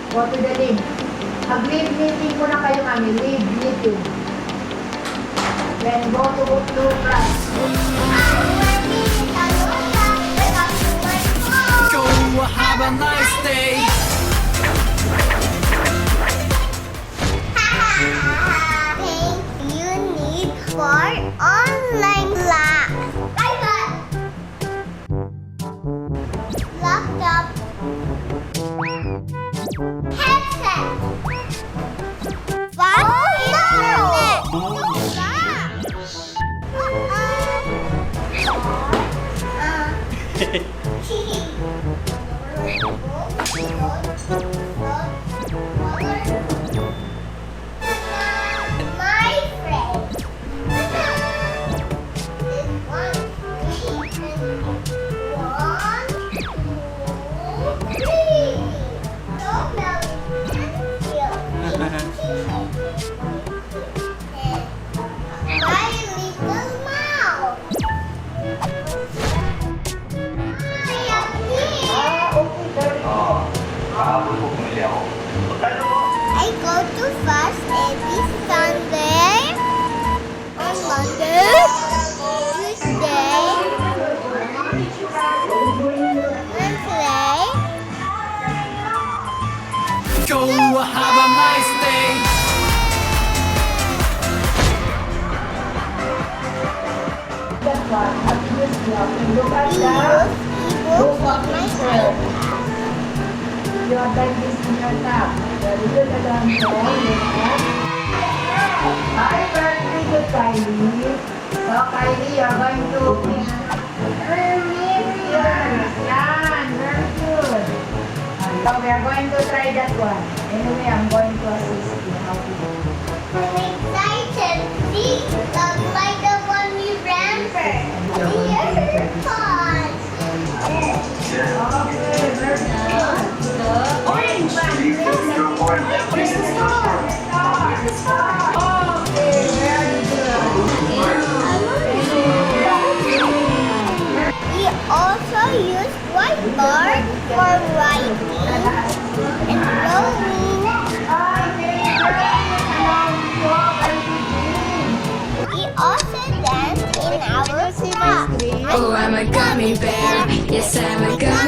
Go to the lead. Mag-lead meeting muna kayo, mami. Lead meeting. Then go to class. Go have a nice day. You need for online class. Laptop. Headset. Fast internet. My friend. This one, three. No belly and my little mouse. I go to fast every Sunday, on Monday, Tuesday, Wednesday. Go have a nice day. That one. Abuse block. Look at We that. use ebooks on my iPad. You are type this in your tab. Very good, Adamson. Hi, birthday to Kylie. So, Kylie, you're going to... Yes, yan. Very good. So, we are going to try that one. Anyway, I'm going to assist you how to do it. I'm excited. See, like the one we ran for. The earpods. Okay, very good. Orange one. Where's the star? Okay, very good. We also use whiteboard for writing and drawing. We also dance in our class. Oh, I'm a gummy bear. Yes, I'm a gummy